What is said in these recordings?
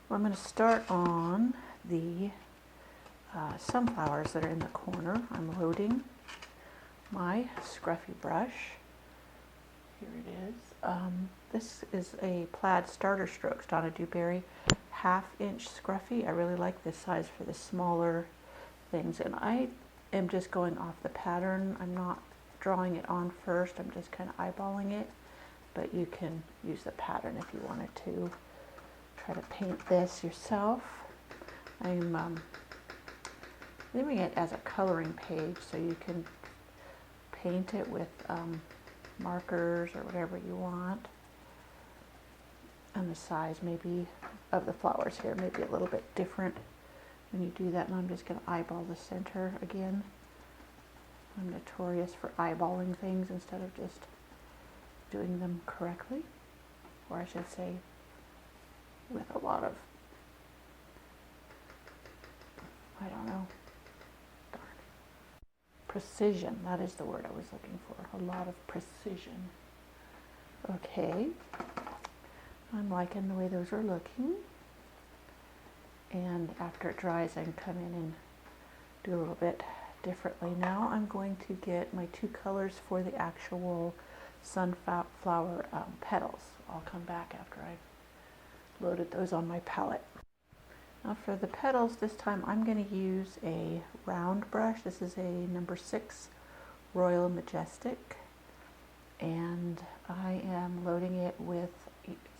Well, I'm going to start on the sunflowers that are in the corner. I'm loading my scruffy brush. Here it is. This is a Plaid Starter Strokes Donna Dewberry 1/2 inch scruffy. I really like this size for the smaller things, and I am just going off the pattern. I'm not drawing it on first. I'm just kind of eyeballing it, but you can use the pattern if you wanted to try to paint this yourself. I'm leaving it as a coloring page so you can paint it with markers or whatever you want. And the size maybe of the flowers here may be a little bit different when you do that. And I'm just going to eyeball the center again. I'm notorious for eyeballing things instead of just doing them correctly, or I should say with a lot of, I don't know, darn, precision. That is the word I was looking for, a lot of precision. Okay, I'm liking the way those are looking, and after it dries I can come in and do a little bit differently. Now I'm going to get my 2 colors for the actual sunflower petals. I'll come back after I've loaded those on my palette. Now for the petals, this time I'm going to use a round brush. This is a number 6 Royal Majestic, and I am loading it with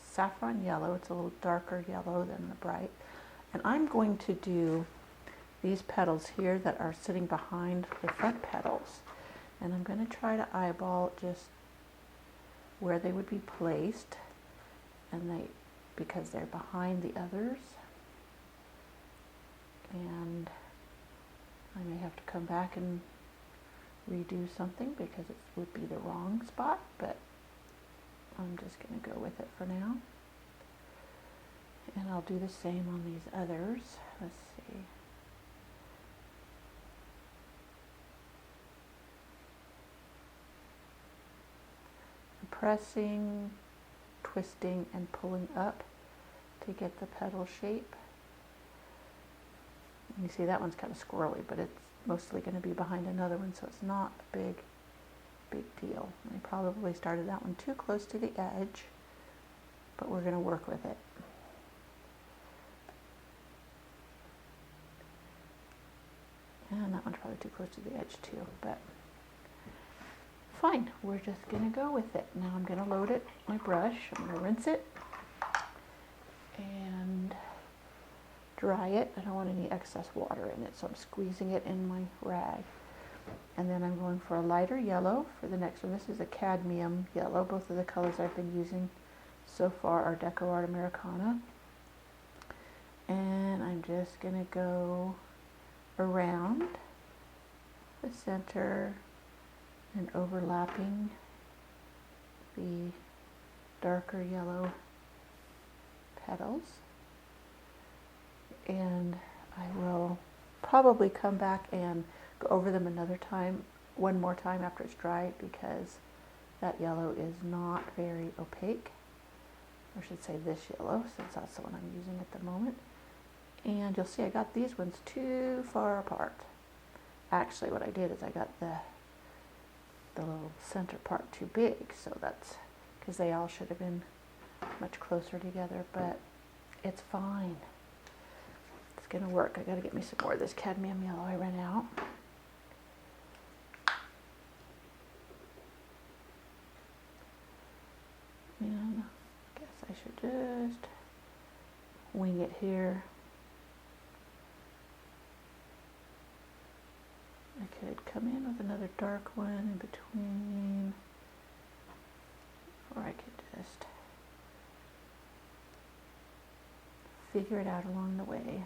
saffron yellow. It's a little darker yellow than the bright, and I'm going to do these petals here that are sitting behind the front petals, and I'm going to try to eyeball just where they would be placed, and because they're behind the others, and I may have to come back and redo something because it would be the wrong spot, but I'm just going to go with it for now. And I'll do the same on these others. Let's see. I'm pressing, twisting, and pulling up to get the petal shape. You see that one's kind of squirrely, but it's mostly going to be behind another one, so it's not a big deal. I probably started that one too close to the edge, but we're going to work with it. And that one's probably too close to the edge too, but fine. We're just going to go with it. Now I'm going to load it, my brush. I'm going to rinse it and dry it. I don't want any excess water in it, so I'm squeezing it in my rag. And then I'm going for a lighter yellow for the next one. This is a Cadmium Yellow. Both of the colors I've been using so far are Deco Art Americana. And I'm just going to go around the center and overlapping the darker yellow petals. And I will probably come back and go over them one more time after it's dry, because that yellow is not very opaque. Or I should say this yellow, since that's the one I'm using at the moment. And you'll see I got these ones too far apart. Actually, what I did is I got the little center part too big, so that's because they all should have been much closer together, but it's fine. It's gonna work. I gotta get me some more of this cadmium yellow. I ran out. And I guess I should just wing it here. I could come in with another dark one in between, or I could just figure it out along the way.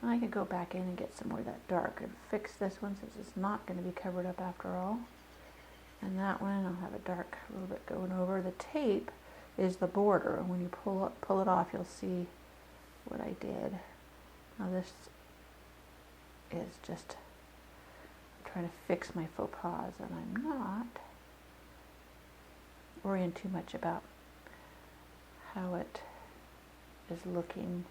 I could go back in and get some more of that dark and fix this one, since it's not going to be covered up after all. And that one I'll have a dark a little bit going over. The tape is the border, and when you pull it off, you'll see what I did. Now this is just, I'm trying to fix my faux pas, and I'm not. worrying too much about how it is looking.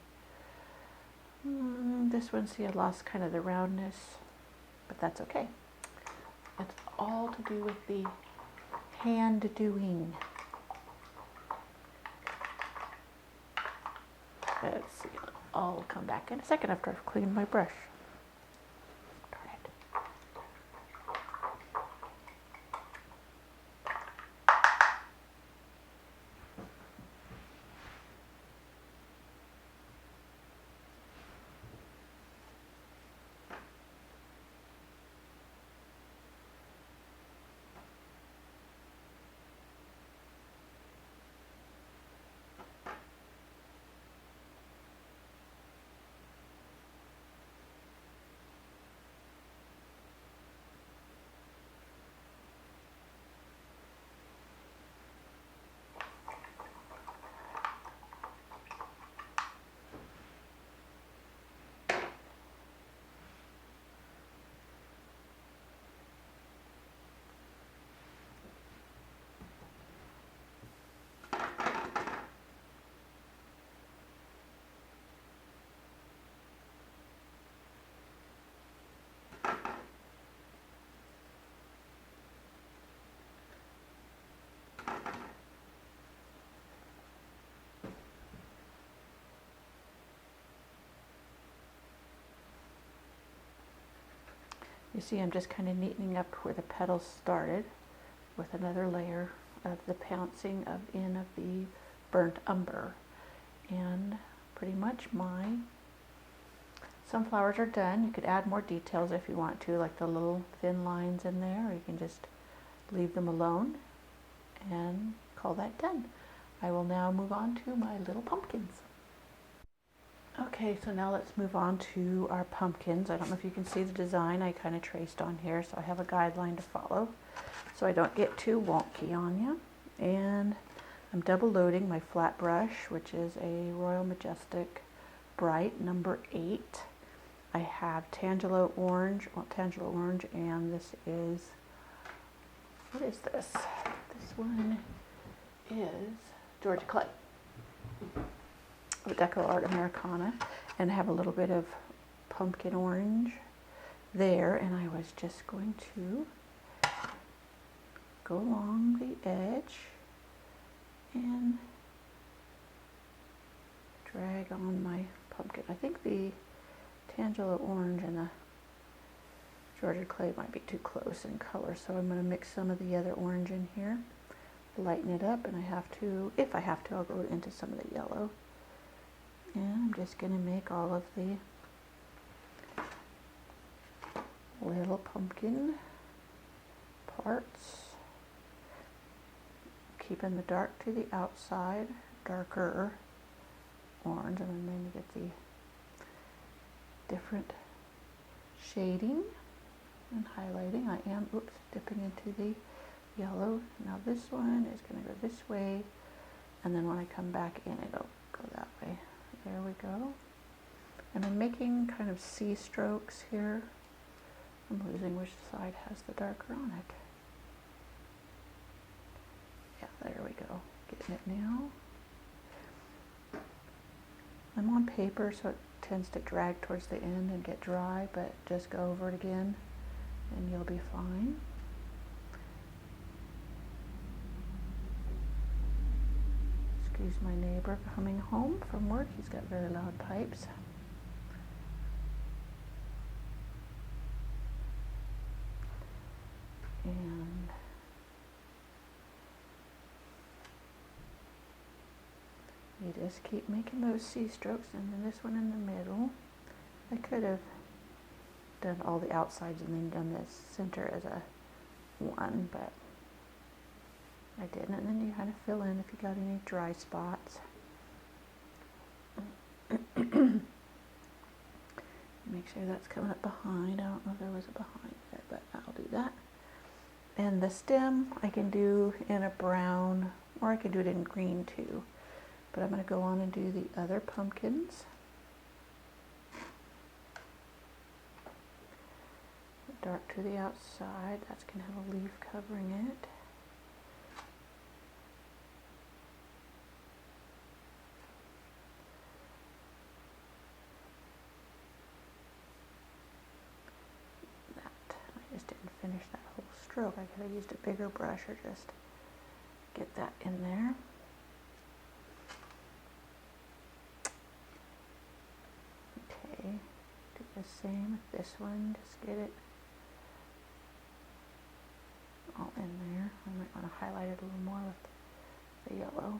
This one, see, I lost kind of the roundness, but that's okay. It's all to do with the hand doing. Let's see, I'll come back in a second after I've cleaned my brush. Darn it. You see, I'm just kind of neatening up where the petals started with another layer of the pouncing in of the burnt umber. And pretty much my sunflowers are done. You could add more details if you want to, like the little thin lines in there, or you can just leave them alone and call that done. I will now move on to my little pumpkins. Okay, so now let's move on to our pumpkins. I don't know if you can see the design I kind of traced on here, so I have a guideline to follow so I don't get too wonky on you. And I'm double loading my flat brush, which is a Royal Majestic Bright number 8. I have Tangelo Orange, and this is, what is this? This one is Georgia Clay. Deco Art Americana, and I have a little bit of pumpkin orange there, and I was just going to go along the edge and drag on my pumpkin. I think the Tangelo Orange and the Georgia Clay might be too close in color, so I'm going to mix some of the other orange in here, lighten it up, and I have to, if I have to, I'll go into some of the yellow. And I'm just going to make all of the little pumpkin parts, keeping the dark to the outside, darker orange, and then you get the different shading and highlighting. I am, dipping into the yellow. Now this one is going to go this way, and then when I come back in, it'll go that way. There we go. And I'm making kind of C strokes here. I'm losing which side has the darker on it. Yeah, there we go. Getting it now. I'm on paper, so it tends to drag towards the end and get dry, but just go over it again and you'll be fine. Excuse my neighbor coming home from work. He's got very loud pipes. And you just keep making those C strokes, and then this one in the middle. I could have done all the outsides and then done this center as a one, but I didn't. And then you kind of fill in if you got any dry spots. Make sure that's coming up behind. I don't know if there was a behind there, but I'll do that. And the stem I can do in a brown, or I can do it in green too. But I'm going to go on and do the other pumpkins. Dark to the outside. That's going to have a leaf covering it. stroke. I could have used a bigger brush or just get that in there. Okay, do the same with this one, just get it all in there. I might want to highlight it a little more with the yellow.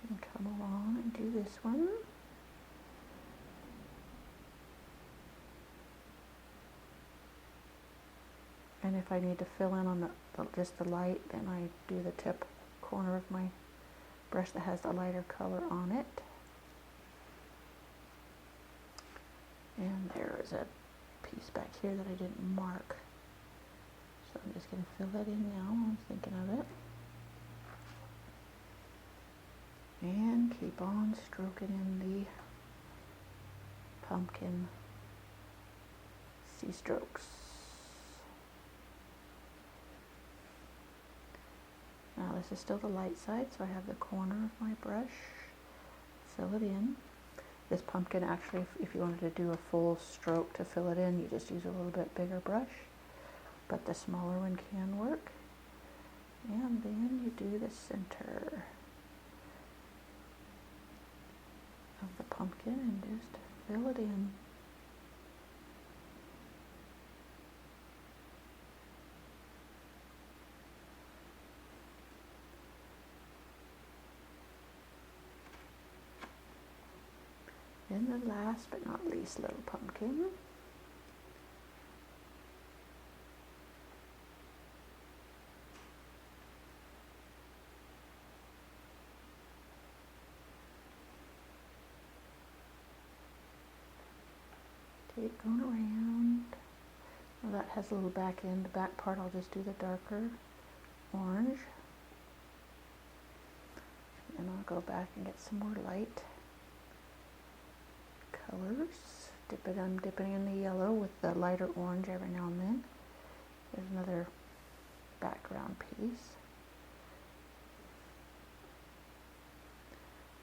And come along and do this one. And if I need to fill in on just the light, then I do the tip corner of my brush that has the lighter color on it. And there is a piece back here that I didn't mark. So I'm just going to fill that in now while I'm thinking of it. And keep on stroking in the pumpkin C strokes. Now this is still the light side, so I have the corner of my brush. Fill it in. This pumpkin actually, if you wanted to do a full stroke to fill it in, you just use a little bit bigger brush, but the smaller one can work. And then you do the center of the pumpkin and just fill it in. And the last but not least little pumpkin. Keep going around. Well, that has a little back end. The back part I'll just do the darker orange. And I'll go back and get some more light colors. I'm dipping in the yellow with the lighter orange every now and then. There's another background piece.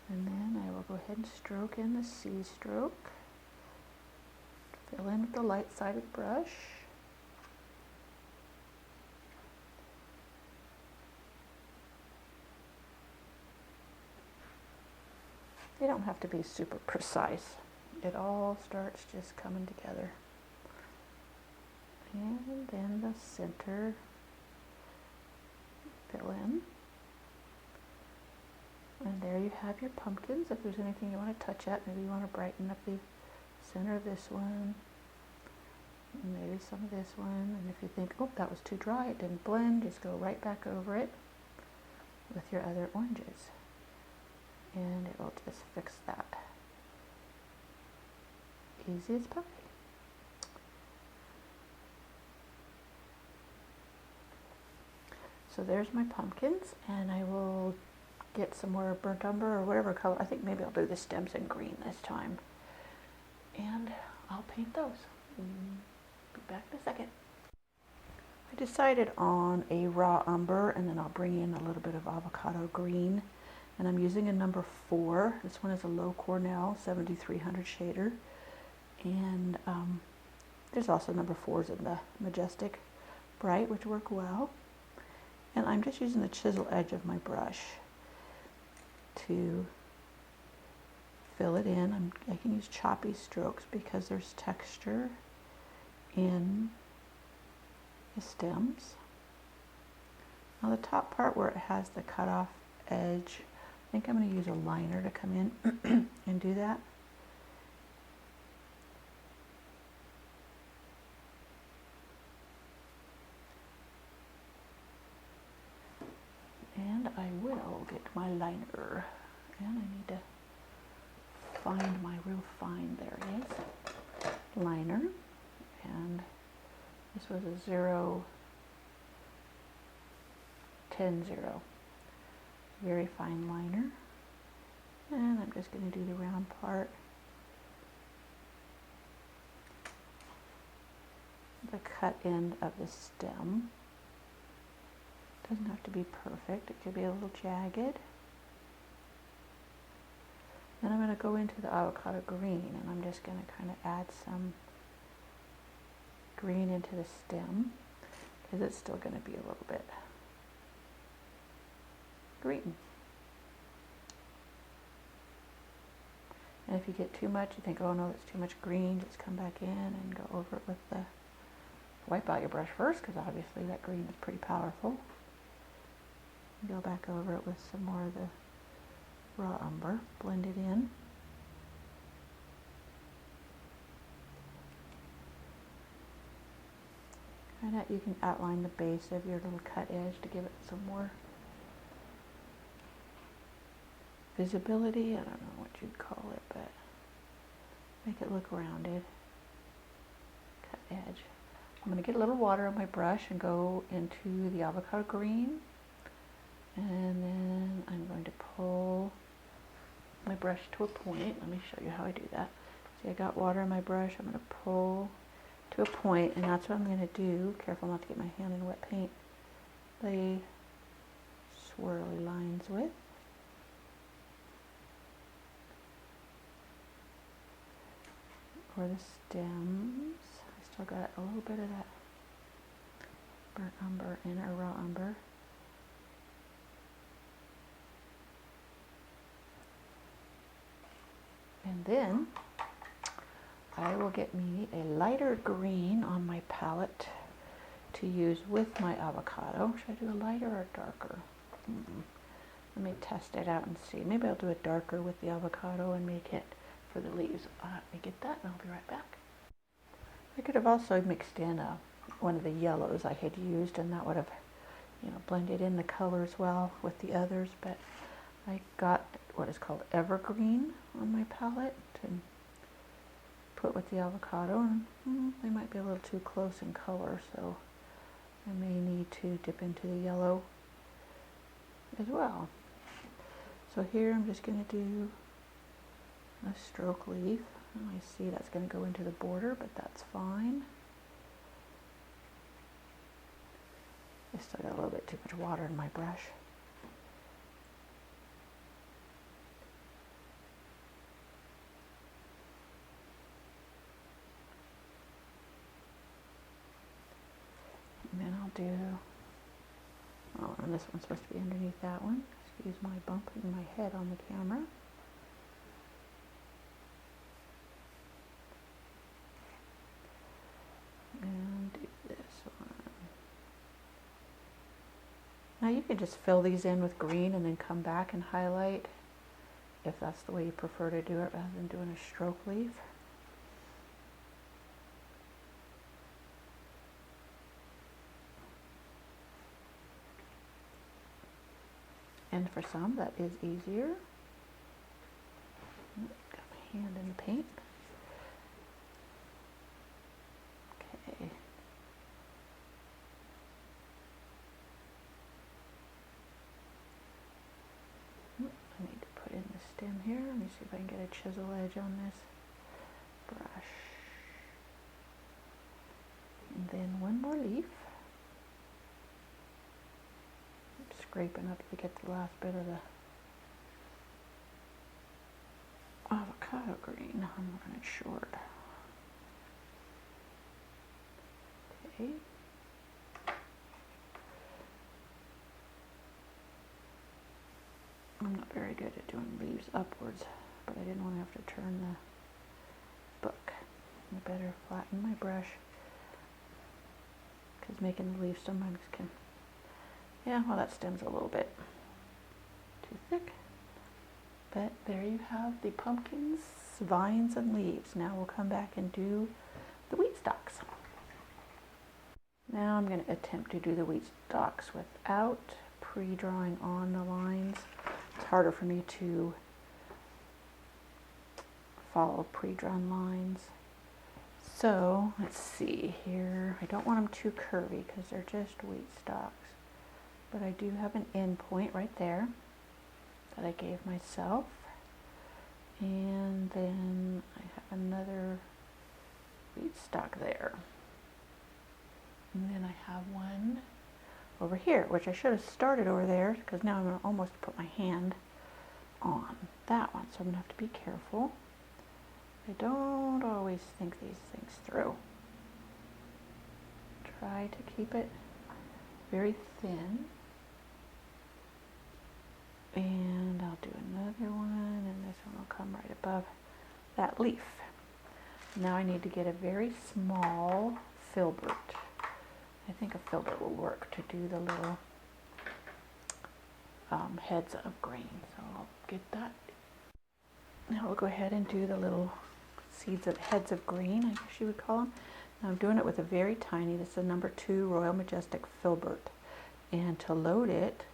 And then I will go ahead and stroke in the C stroke. Fill in with the light-sided brush. They don't have to be super precise. It all starts just coming together. And then the center, fill in. And there you have your pumpkins. If there's anything you want to touch at, maybe you want to brighten up the center of this one, and maybe some of this one. And if you think, oh, that was too dry, it didn't blend, just go right back over it with your other oranges. And it will just fix that. Easy as pie. So there's my pumpkins, and I will get some more burnt umber or whatever color. I think maybe I'll do the stems in green this time. And I'll paint those. Be back in a second. I decided on a raw umber, and then I'll bring in a little bit of avocado green. And I'm using a number 4. This one is a low Cornell 7300 shader. And there's also number 4s in the Majestic Bright, which work well. And I'm just using the chisel edge of my brush to fill it in. I can use choppy strokes because there's texture in the stems. Now the top part where it has the cut off edge, I think I'm going to use a liner to come in and do that. And I will get my liner. And I need to find my real fine, there it is, liner. And this was a 010. Very fine liner. And I'm just going to do the round part. The cut end of the stem. Doesn't have to be perfect. It could be a little jagged. Then I'm going to go into the avocado green, and I'm just going to kind of add some green into the stem, because it's still going to be a little bit green. And if you get too much, you think, oh no, that's too much green, just come back in and go over it with the, wipe out your brush first, because obviously that green is pretty powerful. Go back over it with some more of the raw umber, blend it in. And that you can outline the base of your little cut edge to give it some more visibility. I don't know what you'd call it, but make it look rounded. Cut edge. I'm going to get a little water on my brush and go into the avocado green, and then I'm going to pull my brush to a point. Let me show you how I do that. See, I got water on my brush. I'm going to pull to a point, and that's what I'm going to do. Careful not to get my hand in wet paint. Lay swirly lines with. For the stems, I still got a little bit of that burnt umber in, or raw umber. And then I will get me a lighter green on my palette to use with my avocado. Should I do a lighter or darker? Let me test it out and see. Maybe I'll do a darker with the avocado and make it for the leaves. Let me get that and I'll be right back. I could have also mixed in one of the yellows I had used, and that would have, blended in the colors well with the others, but I got what is called evergreen on my palette to put with the avocado, and they might be a little too close in color, so I may need to dip into the yellow as well. So here I'm just going to do a stroke leaf. I see that's going to go into the border, but that's fine. I still got a little bit too much water in my brush. And then I'll do, oh, and this one's supposed to be underneath that one. Excuse my bumping my head on the camera. And do this one. Now you can just fill these in with green and then come back and highlight if that's the way you prefer to do it, rather than doing a stroke leaf. And for some, that is easier. Got my hand in the paint. Okay. I need to put in the stem here. Let me see if I can get a chisel edge on this brush. And then one more leaf. Scraping up to get the last bit of the avocado green. I'm running short. Okay. I'm not very good at doing leaves upwards, but I didn't want to have to turn the book. I better flatten my brush, because making the leaves sometimes can, yeah, well, that stem's a little bit too thick. But there you have the pumpkins, vines, and leaves. Now we'll come back and do the wheat stalks. Now I'm going to attempt to do the wheat stalks without pre-drawing on the lines. It's harder for me to follow pre-drawn lines. So let's see here. I don't want them too curvy because they're just wheat stalks. But I do have an end point right there that I gave myself. And then I have another wheat stalk there. And then I have one over here, which I should have started over there, because now I'm going to almost put my hand on that one, so I'm going to have to be careful. I don't always think these things through. Try to keep it very thin. And I'll do another one, and this one will come right above that leaf. Now I need to get a very small filbert. I think a filbert will work to do the little heads of grain. So I'll get that. Now we'll go ahead and do the little heads of green, I guess you would call them. Now I'm doing it with a very tiny, this is a number 2 Royal Majestic filbert. And to load it,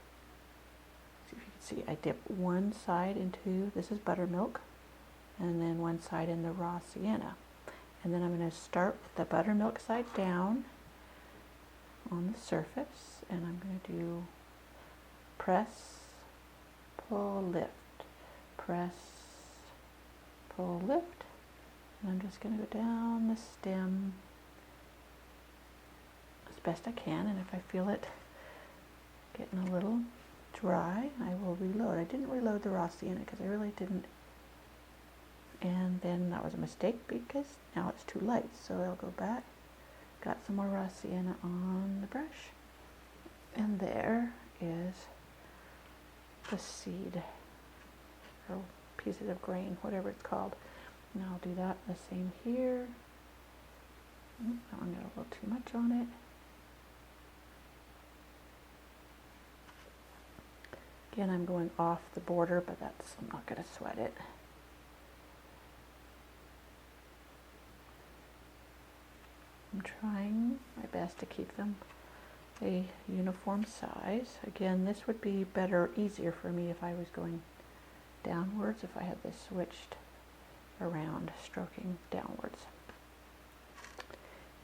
see if you can see, I dip one side into, this is buttermilk, and then one side in the raw sienna. And then I'm going to start with the buttermilk side down on the surface, and I'm going to do press, pull, lift, press, pull, lift, and I'm just going to go down the stem as best I can, and if I feel it getting a little dry, I will reload. I didn't reload the raw sienna because I really didn't, and then that was a mistake because now it's too light, so I'll go back. Got some more raw sienna on the brush, and there is the seed or pieces of grain, whatever it's called. Now I'll do that the same here. That one got a little too much on it. Again, I'm going off the border, but I'm not going to sweat it. I'm trying my best to keep them a uniform size. Again, this would be better, easier for me if I was going downwards, if I had this switched around, stroking downwards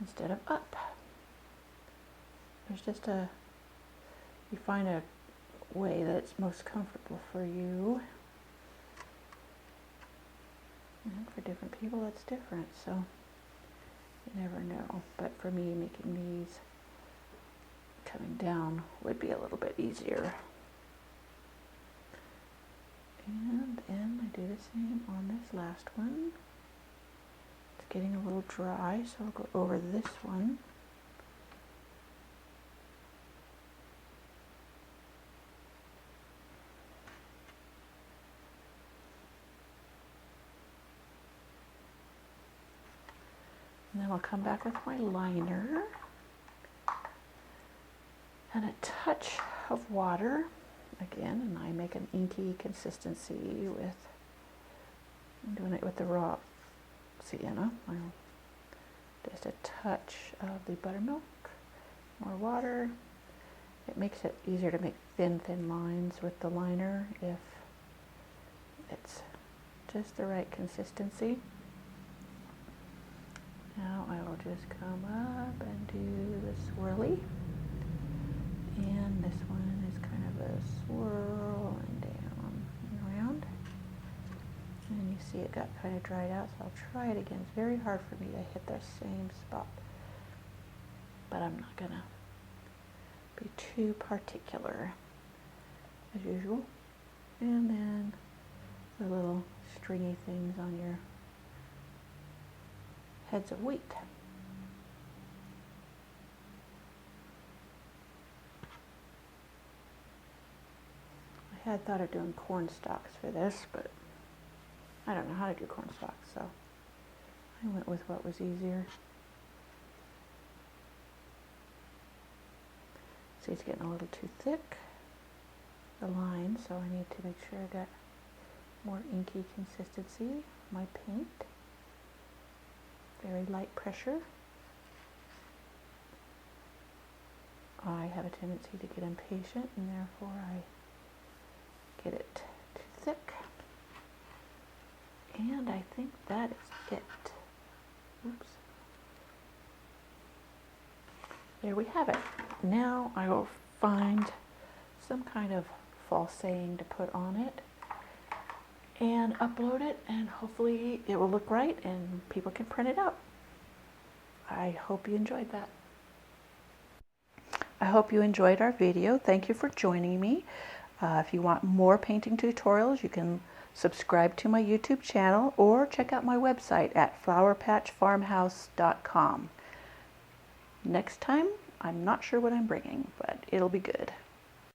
instead of up. There's just you find a way that it's most comfortable for you. And for different people, that's different, so you never know. But for me, making these coming down would be a little bit easier. And then I do the same on this last one. It's getting a little dry, so I'll go over this one. And then I'll come back with my liner and a touch of water again, and I make an inky consistency with, I'm doing it with the raw sienna. Just a touch of the buttermilk, more water. It makes it easier to make thin lines with the liner if it's just the right consistency. Now I will just come up and do the swirly, and this one is kind of a swirl and down and around, and you see it got kind of dried out, so I'll try it again. It's very hard for me to hit the same spot, but I'm not gonna be too particular as usual. And then the little stringy things on your heads of wheat. I had thought of doing corn stalks for this, but I don't know how to do corn stalks, so I went with what was easier. See, it's getting a little too thick, the line, so I need to make sure I got more inky consistency. My paint. Very light pressure. I have a tendency to get impatient, and therefore I get it too thick. And I think that is it. Oops. There we have it. Now I will find some kind of false saying to put on it and upload it, and hopefully it will look right and people can print it out. I hope you enjoyed that. I hope you enjoyed our video. Thank you for joining me. If you want more painting tutorials, you can subscribe to my YouTube channel or check out my website at flowerpatchfarmhouse.com. Next time, I'm not sure what I'm bringing, but it'll be good.